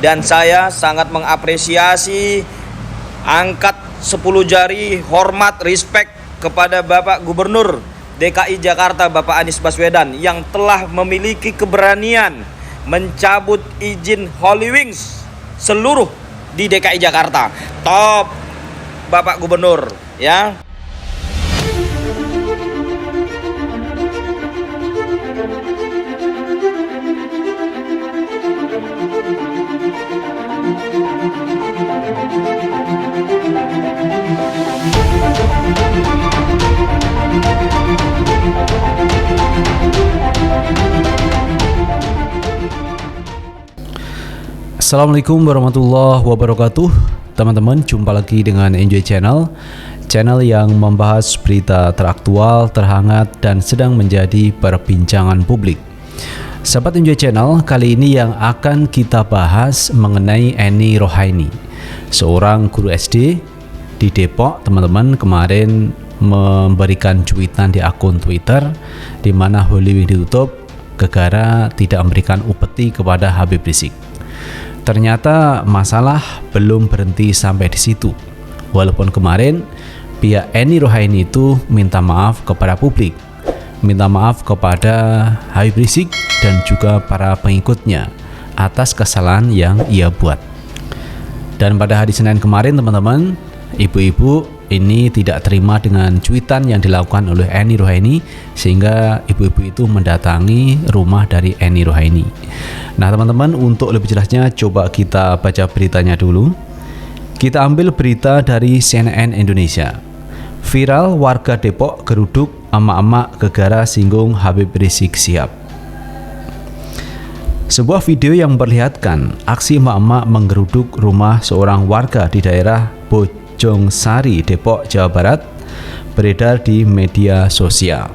Dan saya sangat mengapresiasi, angkat 10 jari hormat, respect kepada Bapak Gubernur DKI Jakarta Bapak Anies Baswedan yang telah memiliki keberanian mencabut izin Holy Wings seluruh di DKI Jakarta. Top Bapak Gubernur ya. Assalamualaikum warahmatullahi wabarakatuh. Teman-teman, jumpa lagi dengan Enjoy Channel yang membahas berita teraktual, terhangat, dan sedang menjadi perbincangan publik. Sahabat Enjoy Channel, kali ini yang akan kita bahas mengenai Eni Rohaini, seorang guru SD di Depok. Teman-teman, kemarin memberikan cuitan di akun Twitter di mana Holy Wings ditutup gara-gara tidak memberikan upeti kepada Habib Rizik. Ternyata masalah belum berhenti sampai di situ. Walaupun kemarin pihak Eni Rohaini itu minta maaf kepada publik, minta maaf kepada Habib Rizik dan juga para pengikutnya atas kesalahan yang ia buat. Dan pada hari Senin kemarin, teman-teman, ibu-ibu ini tidak terima dengan cuitan yang dilakukan oleh Eni Rohaini, sehingga ibu-ibu itu mendatangi rumah dari Eni Rohaini. Nah teman-teman, untuk lebih jelasnya coba kita baca beritanya dulu. Kita ambil berita dari CNN Indonesia. Viral, warga Depok geruduk emak-emak gegara singgung Habib Rizik Syihab. Sebuah video yang memperlihatkan aksi emak-emak menggeruduk rumah seorang warga di daerah Bojongsari, Depok, Jawa Barat beredar di media sosial.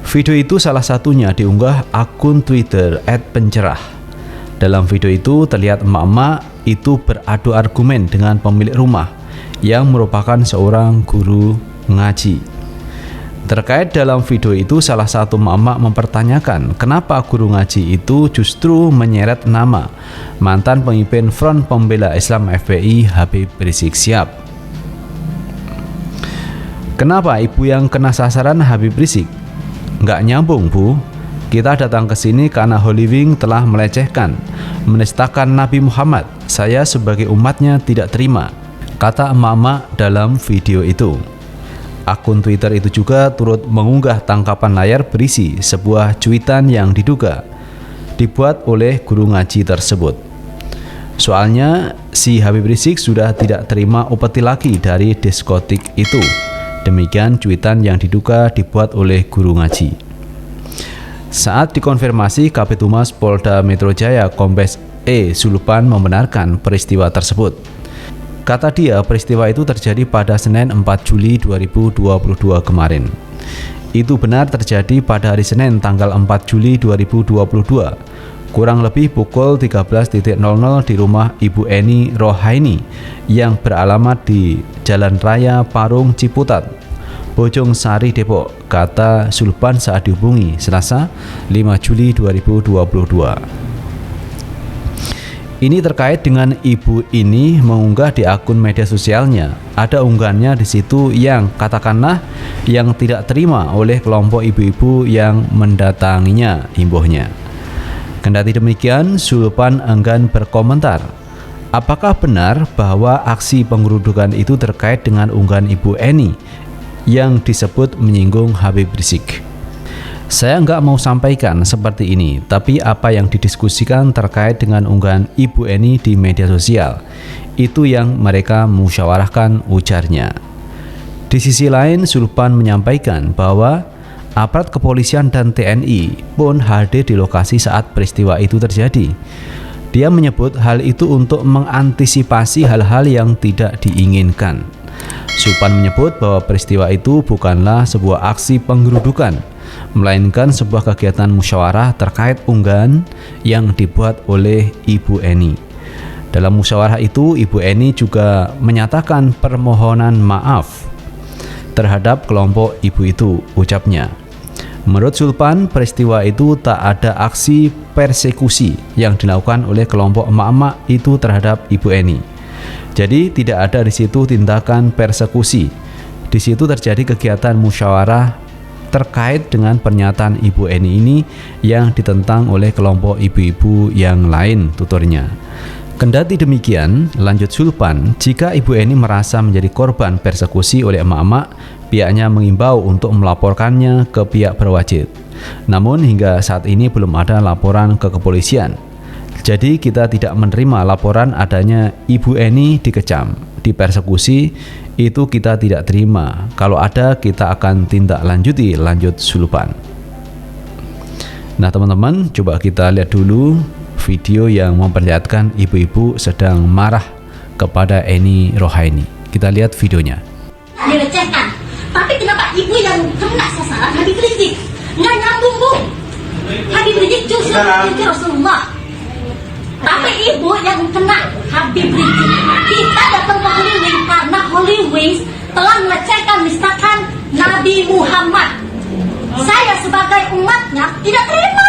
Video itu salah satunya diunggah akun Twitter @pencerah. Dalam video itu terlihat emak-emak itu beradu argumen dengan pemilik rumah yang merupakan seorang guru ngaji. Terkait dalam video itu, salah satu emak-emak mempertanyakan kenapa guru ngaji itu justru menyeret nama mantan pemimpin Front Pembela Islam FPI Habib Rizik Syihab. Kenapa ibu yang kena sasaran Habib Rizik? Nggak nyambung, Bu. Kita datang ke sini karena Holy Wings telah melecehkan, menistakan Nabi Muhammad. Saya sebagai umatnya tidak terima, kata emak-emak dalam video itu. Akun Twitter itu juga turut mengunggah tangkapan layar berisi sebuah cuitan yang diduga dibuat oleh guru ngaji tersebut. Soalnya si Habib Rizik sudah tidak terima upeti lagi dari diskotik itu. Demikian cuitan yang diduga dibuat oleh guru ngaji. Saat dikonfirmasi, Kabid Humas Polda Metro Jaya Kombes E. Sulupan membenarkan peristiwa tersebut. Kata dia, peristiwa itu terjadi pada Senin 4 Juli 2022 kemarin. Itu benar terjadi pada hari Senin tanggal 4 Juli 2022, kurang lebih pukul 13.00 di rumah Ibu Eni Rohaini yang beralamat di Jalan Raya Parung Ciputat, Bojongsari, Depok, kata Sulpan saat dihubungi Selasa 5 Juli 2022. Ini terkait dengan ibu ini mengunggah di akun media sosialnya. Ada unggahannya di situ yang katakanlah yang tidak terima oleh kelompok ibu-ibu yang mendatanginya, imbuhnya. Kendati demikian, Sulpan enggan berkomentar. Apakah benar bahwa aksi penggerudukan itu terkait dengan unggahan Ibu Eni yang disebut menyinggung Habib Rizik? Saya nggak mau sampaikan seperti ini, tapi apa yang didiskusikan terkait dengan unggahan Ibu Eni di media sosial, itu yang mereka musyawarahkan, ujarnya. Di sisi lain, Sulpan menyampaikan bahwa aparat kepolisian dan TNI pun hadir di lokasi saat peristiwa itu terjadi. Dia menyebut hal itu untuk mengantisipasi hal-hal yang tidak diinginkan. Sulpan menyebut bahwa peristiwa itu bukanlah sebuah aksi penggerudukan, melainkan sebuah kegiatan musyawarah terkait unggahan yang dibuat oleh Ibu Eni. Dalam musyawarah itu, Ibu Eni juga menyatakan permohonan maaf terhadap kelompok ibu itu, ucapnya. Menurut Sulpan, peristiwa itu tak ada aksi persekusi yang dilakukan oleh kelompok emak-emak itu terhadap Ibu Eni. Jadi tidak ada di situ tindakan persekusi. Di situ terjadi kegiatan musyawarah terkait dengan pernyataan Ibu Eni ini yang ditentang oleh kelompok ibu-ibu yang lain, tuturnya. Kendati demikian, lanjut Sulpan, jika Ibu Eni merasa menjadi korban persekusi oleh emak-emak, pihaknya mengimbau untuk melaporkannya ke pihak berwajib. Namun hingga saat ini belum ada laporan ke kepolisian. Jadi kita tidak menerima laporan adanya Ibu Eni dikecam, dipersekusi, itu kita tidak terima. Kalau ada, kita akan tindak lanjuti, lanjut Sulpan. Nah teman-teman, coba kita lihat dulu video yang memperlihatkan ibu-ibu sedang marah kepada Eni Rohaini. Kita lihat videonya. Dilecehkan, tapi kenapa ibu yang kena sasaran Habib Rizik? Nggak nyambung, Bu. Habib Rizik justru itu Rasulullah, tapi ibu yang kena Habib Rizik. Kita datang ke Holy Wings karena Holy Wings telah melecehkan, misalkan Nabi Muhammad. Saya sebagai umatnya tidak terima.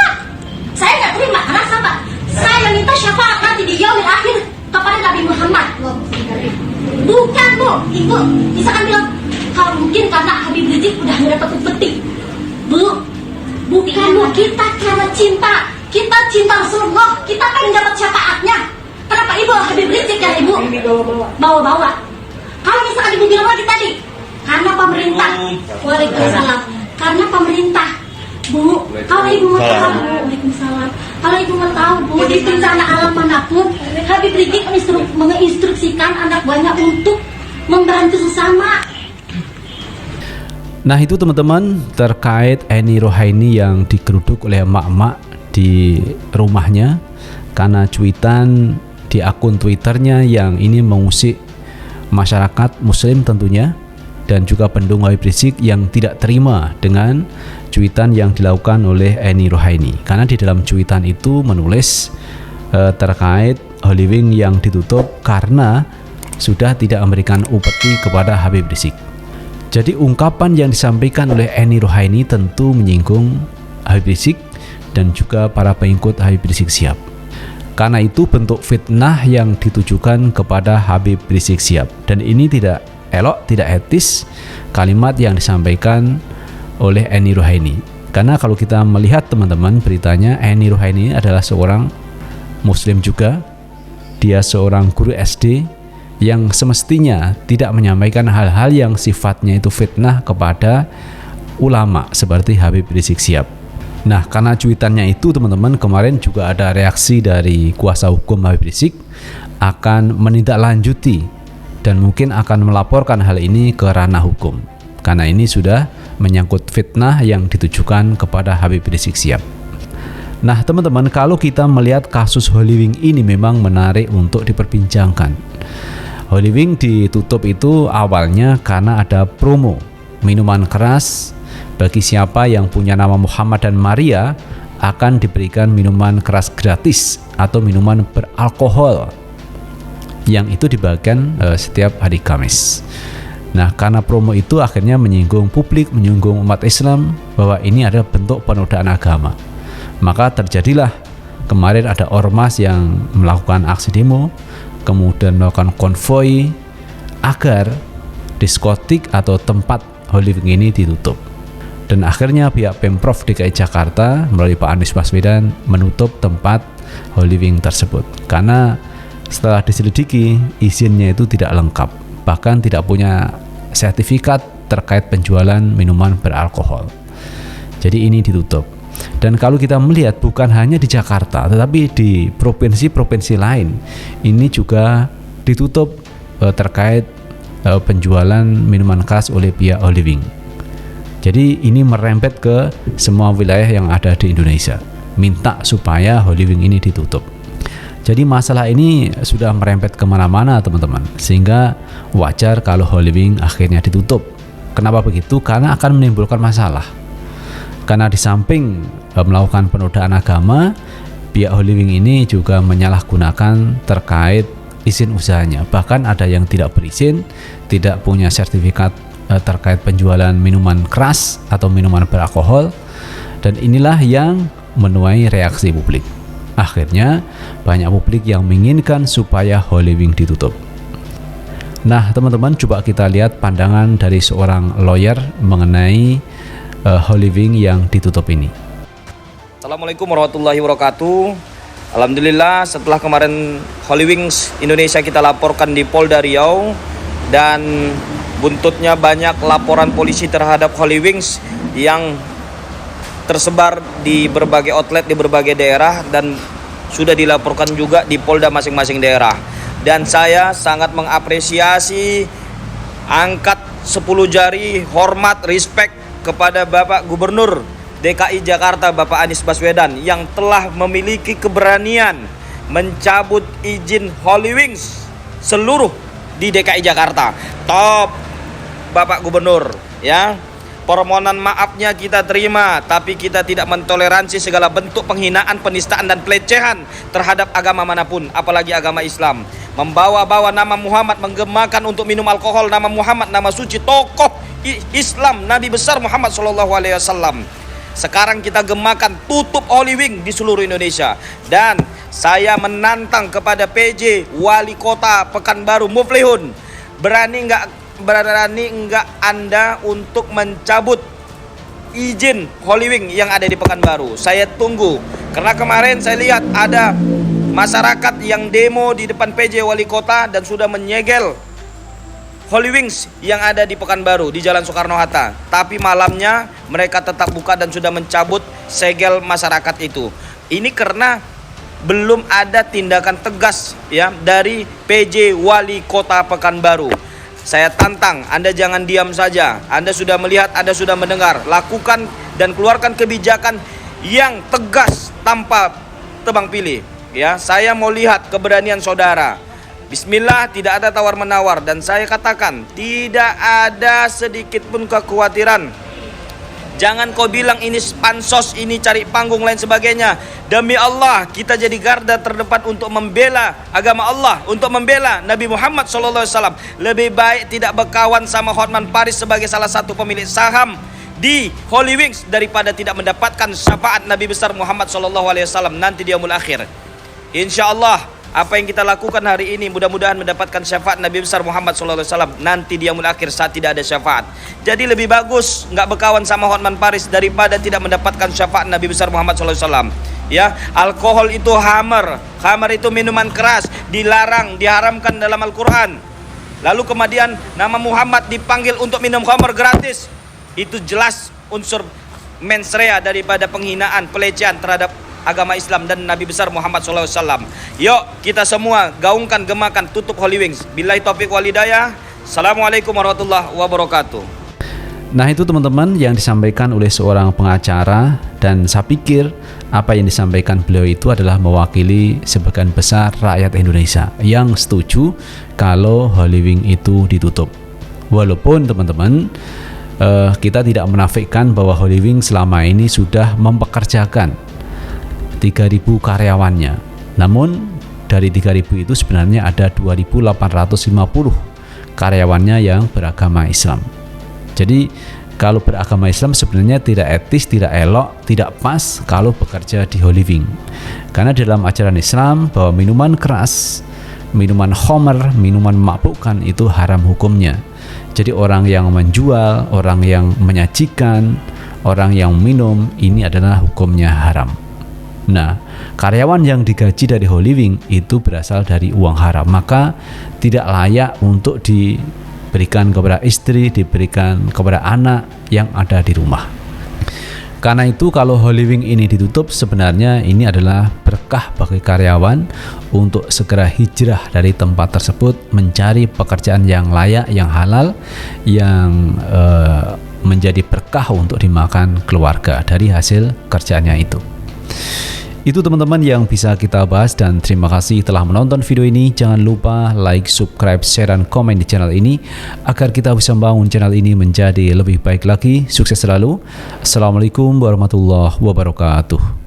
Saya nggak terima karena sama. Saya minta syafaat nanti di yaumil akhir kepada Nabi Muhammad. Bukan, Bu. Ibu misalkan bilang, kalau mungkin karena Habib Rizik udah mendapat upeti. Bu, bukan, Bu. Kita karena cinta. Kita cinta Rasulullah. Kita pengen dapat syafaatnya. Kenapa Ibu Habib Rizik yang Ibu bawa-bawa? Kalau misalkan Ibu bilang lagi tadi, karena pemerintah. Waalaikumsalam. Karena pemerintah. Bu, kalau Ibu mau tahu, Waalaikumsalam. Kalau Ibu mau tahu, Bu, di bencana alam manapun, Habib Rizik menginstruksikan anak buahnya untuk membantu sesama. Nah itu teman-teman terkait Eni Rohaini yang digeruduk oleh emak-emak di rumahnya karena cuitan di akun Twitternya yang ini mengusik masyarakat muslim tentunya, dan juga pendukung Habib Rizik yang tidak terima dengan cuitan yang dilakukan oleh Eni Rohaini. Karena di dalam cuitan itu menulis terkait Holy Wing yang ditutup karena sudah tidak memberikan upeti kepada Habib Rizik. Jadi ungkapan yang disampaikan oleh Eni Rohaini tentu menyinggung Habib Rizik dan juga para pengikut Habib Rizik Syihab. Karena itu bentuk fitnah yang ditujukan kepada Habib Rizik Syihab, dan ini tidak elok, tidak etis kalimat yang disampaikan oleh Eni Rohaini. Karena kalau kita melihat teman-teman beritanya, Eni Rohaini adalah seorang muslim juga. Dia seorang guru SD yang semestinya tidak menyampaikan hal-hal yang sifatnya itu fitnah kepada ulama seperti Habib Rizik Syihab. Nah, karena cuitannya itu teman-teman, kemarin juga ada reaksi dari kuasa hukum Habib Rizik akan menindaklanjuti dan mungkin akan melaporkan hal ini ke ranah hukum. Karena ini sudah menyangkut fitnah yang ditujukan kepada Habib Rizik Syihab. Nah teman-teman, kalau kita melihat kasus Holy Wing ini memang menarik untuk diperbincangkan. Holy Wing ditutup itu awalnya karena ada promo minuman keras bagi siapa yang punya nama Muhammad dan Maria, akan diberikan minuman keras gratis atau minuman beralkohol yang itu dibagikan setiap hari Kamis. Nah, karena promo itu akhirnya menyinggung publik, menyinggung umat Islam bahwa ini adalah bentuk penodaan agama. Maka terjadilah kemarin ada ormas yang melakukan aksi demo, kemudian melakukan konvoi agar diskotik atau tempat Holy Wing ini ditutup. Dan akhirnya pihak Pemprov DKI Jakarta melalui Pak Anies Baswedan menutup tempat Holy Wing tersebut. Karena setelah diselidiki, izinnya itu tidak lengkap, bahkan tidak punya sertifikat terkait penjualan minuman beralkohol. Jadi ini ditutup. Dan kalau kita melihat bukan hanya di Jakarta, tetapi di provinsi-provinsi lain ini juga ditutup terkait penjualan minuman keras oleh pihak Holy Wing. Jadi ini merembet ke semua wilayah yang ada di Indonesia, minta supaya Holy Wing ini ditutup. Jadi masalah ini sudah merembet kemana-mana teman-teman, sehingga wajar kalau Holy Wing akhirnya ditutup. Kenapa begitu? Karena akan menimbulkan masalah. Karena di samping melakukan penodaan agama, pihak Holy Wing ini juga menyalahgunakan terkait izin usahanya. Bahkan ada yang tidak berizin, tidak punya sertifikat terkait penjualan minuman keras atau minuman beralkohol, dan inilah yang menuai reaksi publik. Akhirnya banyak publik yang menginginkan supaya Holy Wing ditutup. Nah teman-teman, coba kita lihat pandangan dari seorang lawyer mengenai Holy Wing yang ditutup ini. Assalamualaikum warahmatullahi wabarakatuh. Alhamdulillah, setelah kemarin Holy Wings Indonesia kita laporkan di Polda Riau, dan buntutnya banyak laporan polisi terhadap Holy Wings yang tersebar di berbagai outlet di berbagai daerah dan sudah dilaporkan juga di Polda masing-masing daerah. Dan saya sangat mengapresiasi angkat 10 jari hormat, respect kepada Bapak Gubernur DKI Jakarta Bapak Anies Baswedan yang telah memiliki keberanian mencabut izin Holy Wings seluruh di DKI Jakarta. Top Bapak Gubernur, ya. Permohonan maafnya kita terima, tapi kita tidak mentoleransi segala bentuk penghinaan, penistaan dan pelecehan terhadap agama manapun, apalagi agama Islam. Membawa-bawa nama Muhammad, menggemakan untuk minum alkohol nama Muhammad, nama suci tokoh Islam Nabi besar Muhammad SAW. Sekarang kita gemakan tutup Holy Wing di seluruh Indonesia. Dan saya menantang kepada PJ Wali Kota Pekanbaru Muflihun, berani enggak Anda untuk mencabut izin Holy Wing yang ada di Pekanbaru? Saya tunggu, karena kemarin saya lihat ada masyarakat yang demo di depan PJ Wali Kota dan sudah menyegel Holy Wings yang ada di Pekanbaru di Jalan Soekarno-Hatta. Tapi malamnya mereka tetap buka dan sudah mencabut segel masyarakat itu. Ini karena belum ada tindakan tegas ya dari PJ Wali Kota Pekanbaru. Saya tantang, Anda jangan diam saja. Anda sudah melihat, Anda sudah mendengar. Lakukan dan keluarkan kebijakan yang tegas tanpa tebang pilih. Ya, saya mau lihat keberanian saudara. Bismillah, tidak ada tawar-menawar. Dan saya katakan, tidak ada sedikit pun kekhawatiran. Jangan kau bilang ini pansos, ini cari panggung lain sebagainya. Demi Allah, kita jadi garda terdepan untuk membela agama Allah, untuk membela Nabi Muhammad SAW. Lebih baik tidak berkawan sama Hotman Paris sebagai salah satu pemilik saham di Holy Wings daripada tidak mendapatkan syafaat Nabi besar Muhammad SAW nanti di yaumul akhir. Insya Allah, apa yang kita lakukan hari ini mudah-mudahan mendapatkan syafaat Nabi besar Muhammad SAW nanti di yaumul akhir saat tidak ada syafaat. Jadi lebih bagus nggak berkawan sama Hotman Paris daripada tidak mendapatkan syafaat Nabi besar Muhammad SAW. Ya, alkohol itu khamar itu minuman keras, dilarang, diharamkan dalam Al-Quran. Lalu kemudian nama Muhammad dipanggil untuk minum khamar gratis. Itu jelas unsur mens rea daripada penghinaan, pelecehan terhadap agama Islam dan Nabi besar Muhammad SAW. Yuk kita semua gaungkan, gemakan, tutup Holy Wings. Billahi taufiq wal hidayah. Assalamualaikum warahmatullahi wabarakatuh. Nah itu teman-teman yang disampaikan oleh seorang pengacara, dan saya pikir apa yang disampaikan beliau itu adalah mewakili sebagian besar rakyat Indonesia yang setuju kalau Holy Wing itu ditutup. Walaupun teman-teman kita tidak menafikan bahwa Holy Wing selama ini sudah mempekerjakan 3.000 karyawannya. Namun dari 3.000 itu sebenarnya ada 2.850 karyawannya yang beragama Islam. Jadi kalau beragama Islam sebenarnya tidak etis, tidak elok, tidak pas kalau bekerja di Holy Wing. Karena dalam ajaran Islam bahwa minuman keras, minuman khamar, minuman memabukkan itu haram hukumnya. Jadi orang yang menjual, orang yang menyajikan, orang yang minum, ini adalah hukumnya haram. Nah, karyawan yang digaji dari Holy Wing itu berasal dari uang haram, maka tidak layak untuk diberikan kepada istri, diberikan kepada anak yang ada di rumah. Karena itu kalau Holy Wing ini ditutup, sebenarnya ini adalah berkah bagi karyawan untuk segera hijrah dari tempat tersebut, mencari pekerjaan yang layak, yang halal, yang menjadi berkah untuk dimakan keluarga dari hasil kerjaannya itu. Itu teman-teman yang bisa kita bahas, dan terima kasih telah menonton video ini. Jangan lupa like, subscribe, share, dan komen di channel ini agar kita bisa membangun channel ini menjadi lebih baik lagi. Sukses selalu. Assalamualaikum warahmatullahi wabarakatuh.